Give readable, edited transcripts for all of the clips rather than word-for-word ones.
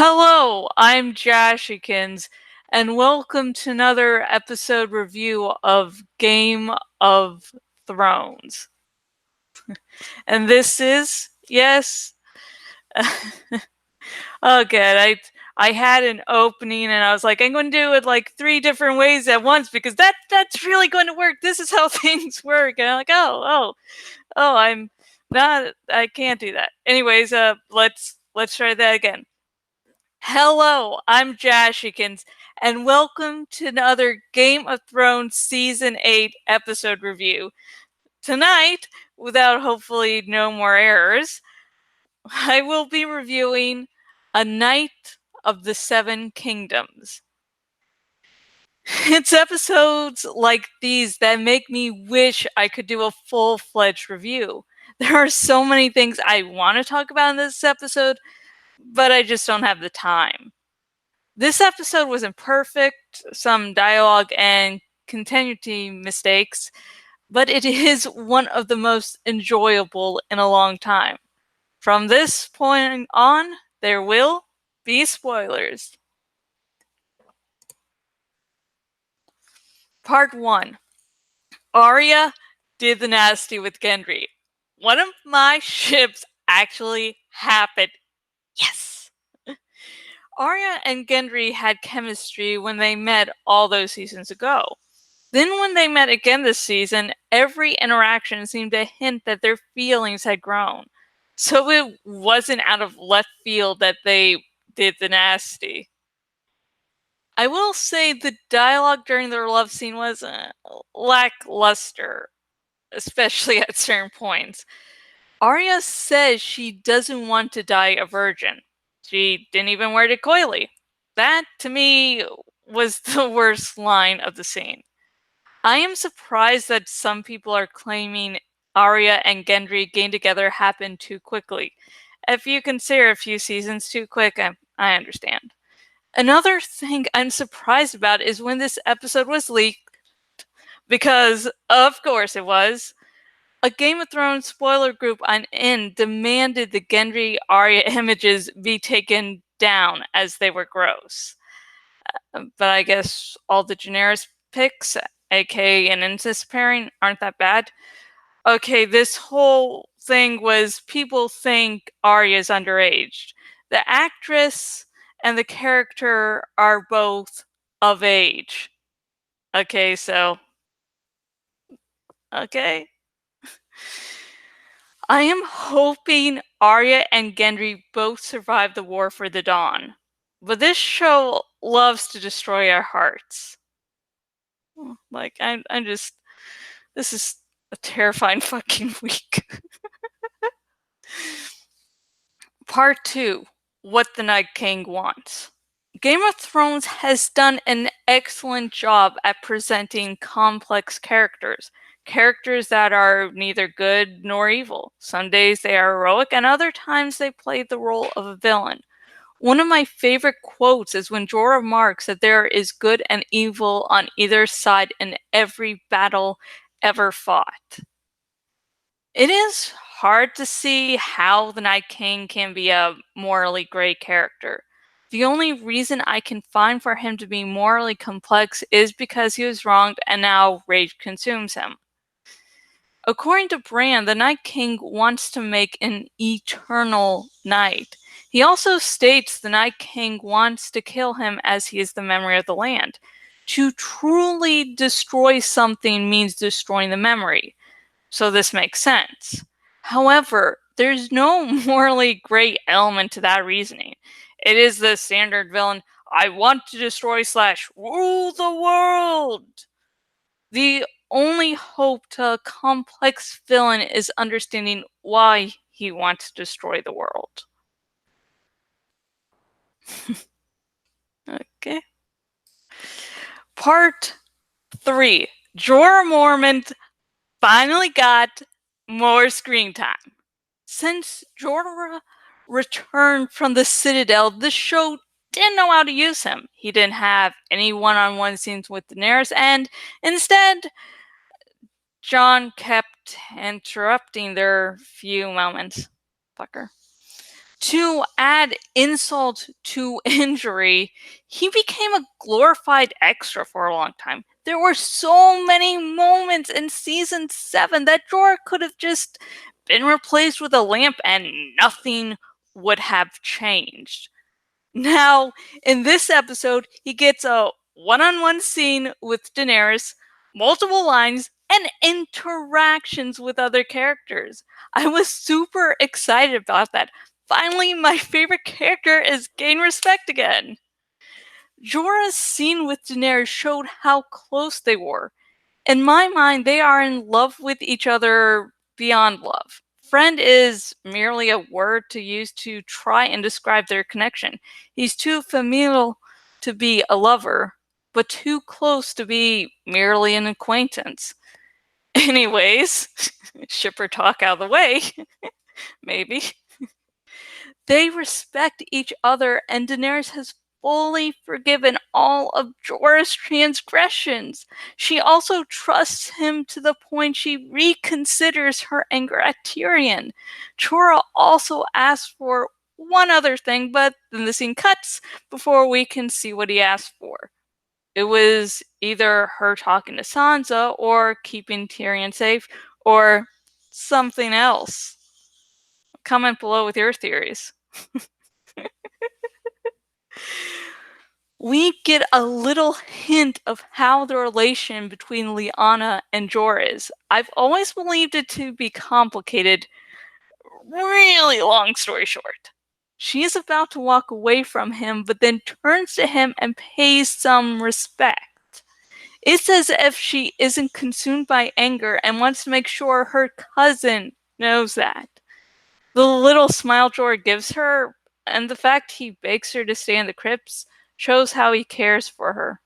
Hello, I'm Jashikins, and welcome to another episode review of Game of Thrones. And this is, yes, oh good, I had an opening and I was like, I'm going to do it like 3 different ways at once because that's really going to work. This is how things work. And I'm like, I can't do that. Anyways, let's try that again. Hello, I'm Jashikins, and welcome to another Game of Thrones Season 8 episode review. Tonight, without hopefully no more errors, I will be reviewing A Night of the Seven Kingdoms. It's episodes like these that make me wish I could do a full-fledged review. There are so many things I want to talk about in this episode, but I just don't have the time. This episode wasn't perfect, some dialogue and continuity mistakes, but it is one of the most enjoyable in a long time. From this point on, there will be spoilers. Part 1. Arya did the nasty with Gendry. One of my ships actually happened. Yes! Arya and Gendry had chemistry when they met all those seasons ago. Then when they met again this season, every interaction seemed to hint that their feelings had grown. So it wasn't out of left field that they did the nasty. I will say the dialogue during their love scene was lackluster, especially at certain points. Arya says she doesn't want to die a virgin. She didn't even wear it coyly. That, to me, was the worst line of the scene. I am surprised that some people are claiming Arya and Gendry getting together happened too quickly. If you consider a few seasons too quick, I understand. Another thing I'm surprised about is when this episode was leaked, because of course it was. A Game of Thrones spoiler group I'm in demanded the Gendry Arya images be taken down as they were gross. But I guess all the Daenerys pics, aka an incest pairing, aren't that bad. Okay, this whole thing was people think Arya's underage. The actress and the character are both of age. Okay, so okay. I am hoping Arya and Gendry both survive the War for the Dawn. But this show loves to destroy our hearts. Like, I'm just. This is a terrifying fucking week. Part 2. What the Night King Wants. Game of Thrones has done an excellent job at presenting complex characters. Characters that are neither good nor evil. Some days they are heroic, and other times they play the role of a villain. One of my favorite quotes is when Jorah remarks that there is good and evil on either side in every battle ever fought. It is hard to see how the Night King can be a morally gray character. The only reason I can find for him to be morally complex is because he was wronged and now rage consumes him. According to Bran, the Night King wants to make an eternal night. He also states the Night King wants to kill him as he is the memory of the land. To truly destroy something means destroying the memory. So this makes sense. However, there's no morally gray element to that reasoning. It is the standard villain, I want to destroy / rule the world. The only hope to a complex villain is understanding why he wants to destroy the world. Okay. Part 3. Jorah Mormont finally got more screen time. Since Jorah returned from the Citadel, the show didn't know how to use him. He didn't have any one-on-one scenes with Daenerys, and instead, Jon kept interrupting their few moments. Fucker. To add insult to injury, he became a glorified extra for a long time. There were so many moments in season 7 that Jorah could have just been replaced with a lamp and nothing would have changed. Now, in this episode, he gets a one-on-one scene with Daenerys, multiple lines, and interactions with other characters. I was super excited about that. Finally, my favorite character is gained respect again. Jorah's scene with Daenerys showed how close they were. In my mind, they are in love with each other beyond love. Friend is merely a word to use to try and describe their connection. He's too familial to be a lover, but too close to be merely an acquaintance. Anyways, shipper talk out of the way, maybe. They respect each other, and Daenerys has fully forgiven all of Jorah's transgressions. She also trusts him to the point she reconsiders her anger at Tyrion. Jorah also asks for one other thing, but then the scene cuts before we can see what he asked for. It was either her talking to Sansa, or keeping Tyrion safe, or something else. Comment below with your theories. We get a little hint of how the relation between Lyanna and Jorah is. I've always believed it to be complicated. Really long story short. She is about to walk away from him, but then turns to him and pays some respect. It's as if she isn't consumed by anger and wants to make sure her cousin knows that. The little smile Jorah gives her, and the fact he begs her to stay in the crypts, shows how he cares for her.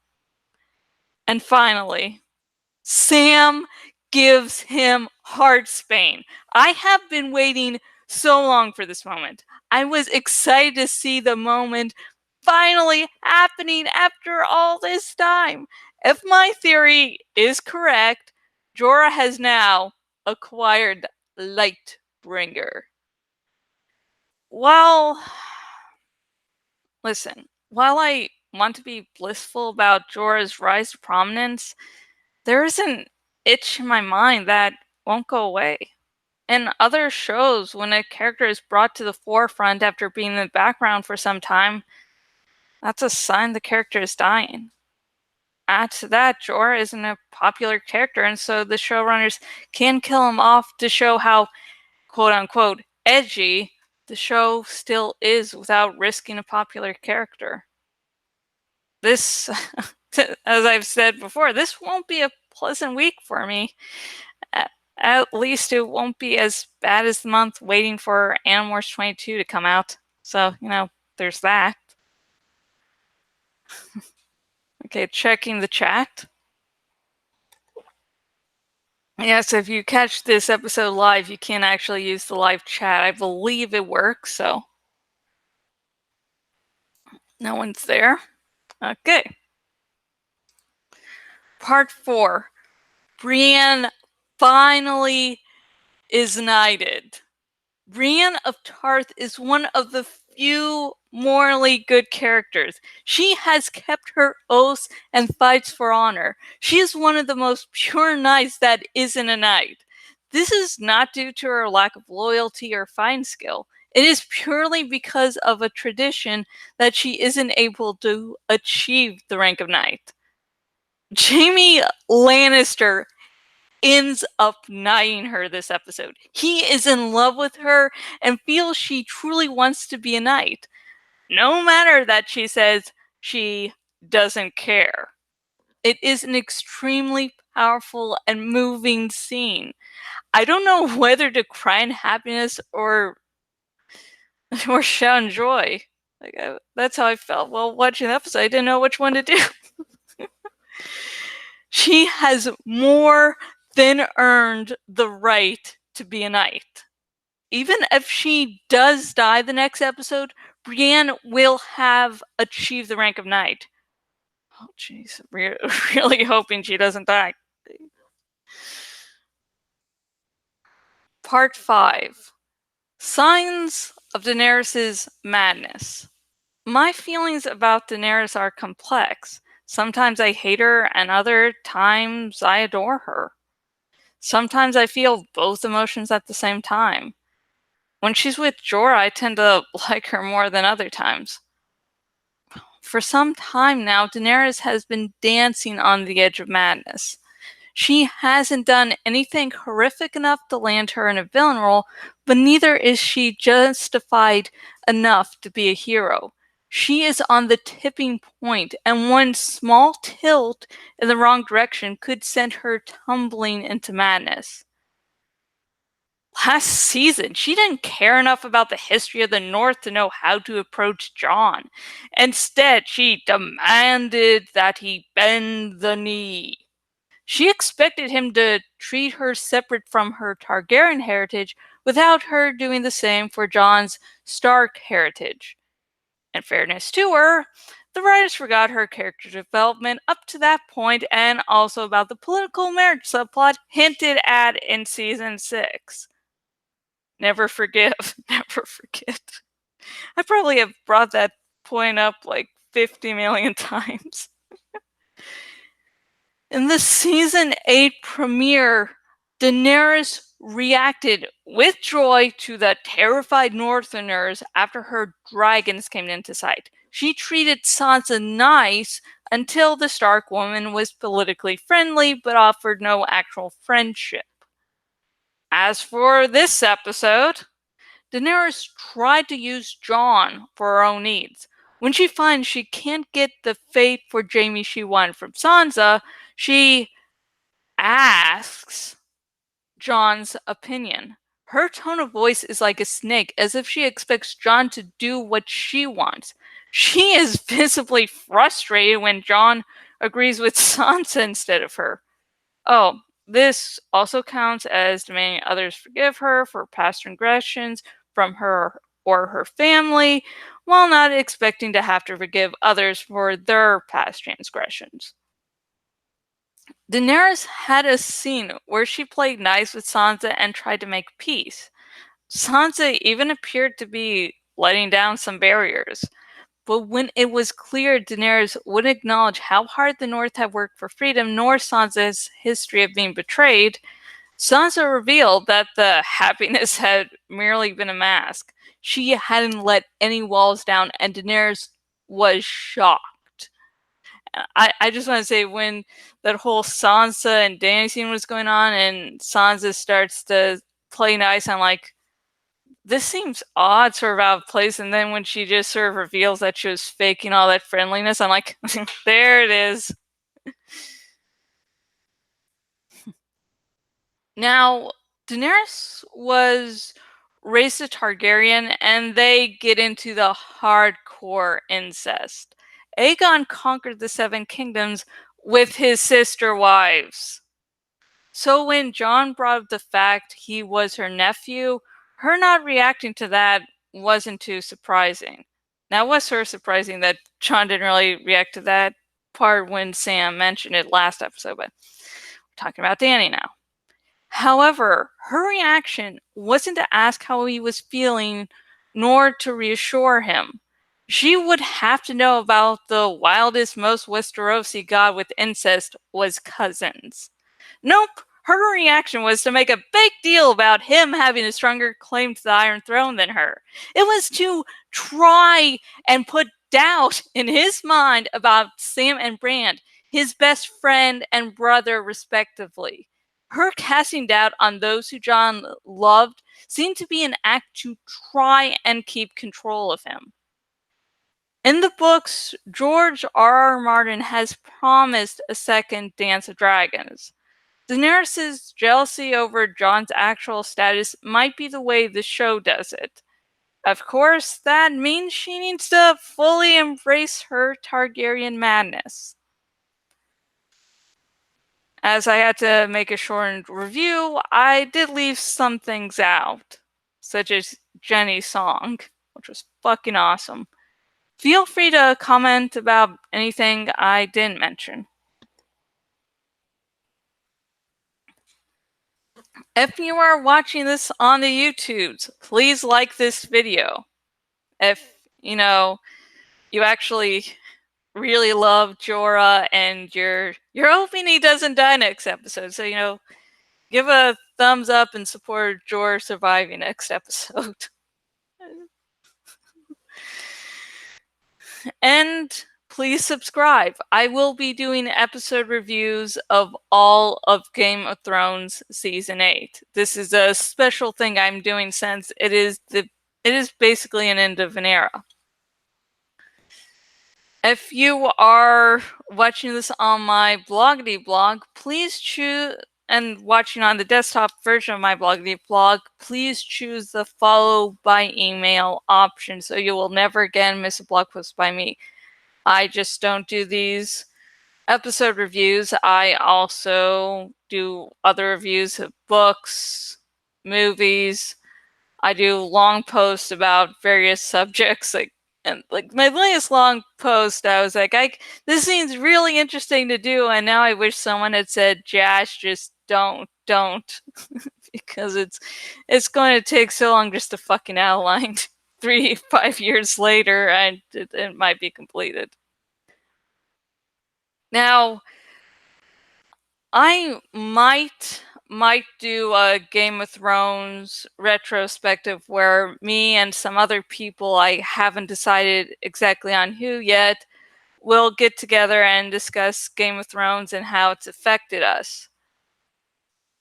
And finally, Sam gives him Heartsbane. I have been waiting so long for this moment. I was excited to see the moment finally happening after all this time. If my theory is correct, Jorah has now acquired Lightbringer. Well, listen, while I want to be blissful about Jorah's rise to prominence, there is an itch in my mind that won't go away. In other shows, when a character is brought to the forefront after being in the background for some time, that's a sign the character is dying. Add to that, Jorah isn't a popular character, and so the showrunners can kill him off to show how, quote unquote, edgy the show still is without risking a popular character. This, as I've said before, this won't be a pleasant week for me. At least it won't be as bad as the month waiting for Animorphs 22 to come out. So, there's that. Okay, checking the chat. Yes, if you catch this episode live, you can actually use the live chat. I believe it works, so. No one's there. Okay. Part 4. Brienne finally is knighted. Brienne of Tarth is one of the few morally good characters. She has kept her oaths and fights for honor. She is one of the most pure knights that isn't a knight. This is not due to her lack of loyalty or fighting skill. It is purely because of a tradition that she isn't able to achieve the rank of knight. Jaime Lannister ends up knighting her this episode. He is in love with her and feels she truly wants to be a knight, no matter that she says she doesn't care. It is an extremely powerful and moving scene. I don't know whether to cry in happiness or shout in joy. That's how I felt while watching the episode. I didn't know which one to do. She has more than earned the right to be a knight. Even if she does die the next episode, Brienne will have achieved the rank of knight. Oh, jeez. Really hoping she doesn't die. Part 5. Signs of Daenerys' madness. My feelings about Daenerys are complex. Sometimes I hate her, and other times I adore her. Sometimes I feel both emotions at the same time. When she's with Jorah, I tend to like her more than other times. For some time now, Daenerys has been dancing on the edge of madness. She hasn't done anything horrific enough to land her in a villain role, but neither is she justified enough to be a hero. She is on the tipping point, and one small tilt in the wrong direction could send her tumbling into madness. Last season, she didn't care enough about the history of the North to know how to approach Jon. Instead, she demanded that he bend the knee. She expected him to treat her separate from her Targaryen heritage without her doing the same for Jon's Stark heritage. In fairness to her, the writers forgot her character development up to that point and also about the political marriage subplot hinted at in season 6. Never forgive, never forget. I probably have brought that point up like 50 million times. In the season 8 premiere, Daenerys reacted with joy to the terrified Northerners after her dragons came into sight. She treated Sansa nice until the Stark woman was politically friendly but offered no actual friendship. As for this episode, Daenerys tried to use Jon for her own needs. When she finds she can't get the fate for Jaime she wanted from Sansa, she asks Jon's opinion. Her tone of voice is like a snake, as if she expects Jon to do what she wants. She is visibly frustrated when Jon agrees with Sansa instead of her. Oh, this also counts as demanding others forgive her for past transgressions from her or her family, while not expecting to have to forgive others for their past transgressions. Daenerys had a scene where she played nice with Sansa and tried to make peace. Sansa even appeared to be letting down some barriers. But when it was clear Daenerys wouldn't acknowledge how hard the North had worked for freedom, nor Sansa's history of being betrayed, Sansa revealed that the happiness had merely been a mask. She hadn't let any walls down, and Daenerys was shocked. I just want to say, when that whole Sansa and Dany scene was going on, and Sansa starts to play nice, I'm like, this seems odd, sort of out of place. And then when she just sort of reveals that she was faking all that friendliness, I'm like, there it is. Now, Daenerys was raised a Targaryen, and they get into the hardcore incest. Aegon conquered the Seven Kingdoms with his sister wives. So when Jon brought up the fact he was her nephew, her not reacting to that wasn't too surprising. Now, it was sort of surprising that Jon didn't really react to that part when Sam mentioned it last episode, but we're talking about Dany now. However, her reaction wasn't to ask how he was feeling, nor to reassure him. She would have to know about the wildest, most Westerosi god with incest was cousins. Nope, her reaction was to make a big deal about him having a stronger claim to the Iron Throne than her. It was to try and put doubt in his mind about Sam and Bran, his best friend and brother, respectively. Her casting doubt on those who Jon loved seemed to be an act to try and keep control of him. In the books, George R. R. Martin has promised a second Dance of Dragons. Daenerys' jealousy over Jon's actual status might be the way the show does it. Of course, that means she needs to fully embrace her Targaryen madness. As I had to make a shortened review, I did leave some things out, such as Jenny's song, which was fucking awesome. Feel free to comment about anything I didn't mention. If you are watching this on the YouTubes, please like this video. If, you actually really love Jorah and you're hoping he doesn't die next episode. So, give a thumbs up and support Jorah surviving next episode. And please subscribe. I will be doing episode reviews of all of Game of Thrones season 8. This is a special thing I'm doing since it is basically an end of an era. If you are watching this on my bloggity blog, please choose, and watching on the desktop version of my bloggity blog, please choose the follow by email option so you will never again miss a blog post by me. I just don't do these episode reviews. I also do other reviews of books, movies. I do long posts about various subjects, and my latest long post, I was like, this seems really interesting to do, and now I wish someone had said, Josh, just don't, because it's going to take so long just to fucking outline 5 years later, and it might be completed. Now, I might do a Game of Thrones retrospective where me and some other people, I haven't decided exactly on who yet, will get together and discuss Game of Thrones and how it's affected us.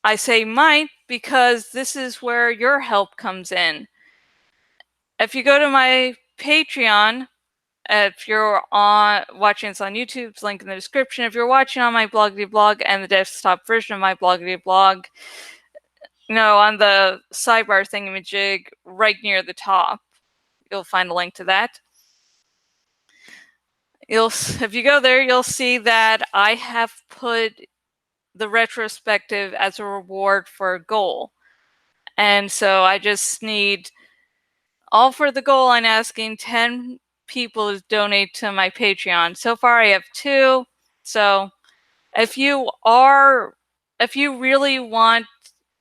I say might because this is where your help comes in. If you go to my Patreon, if you're watching this on YouTube, it's link in the description. If you're watching on my bloggity blog and the desktop version of my bloggity blog, on the sidebar thingamajig right near the top, you'll find a link to that. If you go there, you'll see that I have put the retrospective as a reward for a goal. And so I just need, all for the goal, I'm asking 10 people to donate to my Patreon. So far I have 2. So if you really want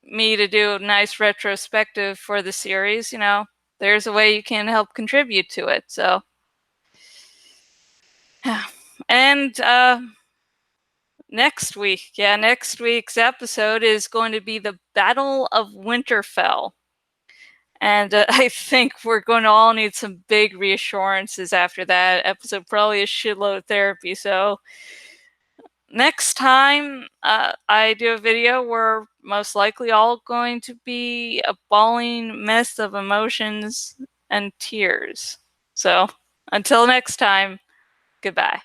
me to do a nice retrospective for the series, there's a way you can help contribute to it. So, and next week's episode is going to be the Battle of Winterfell. And I think we're going to all need some big reassurances after that episode, probably a shitload of therapy. So next time I do a video, we're most likely all going to be a bawling mess of emotions and tears. So until next time, goodbye.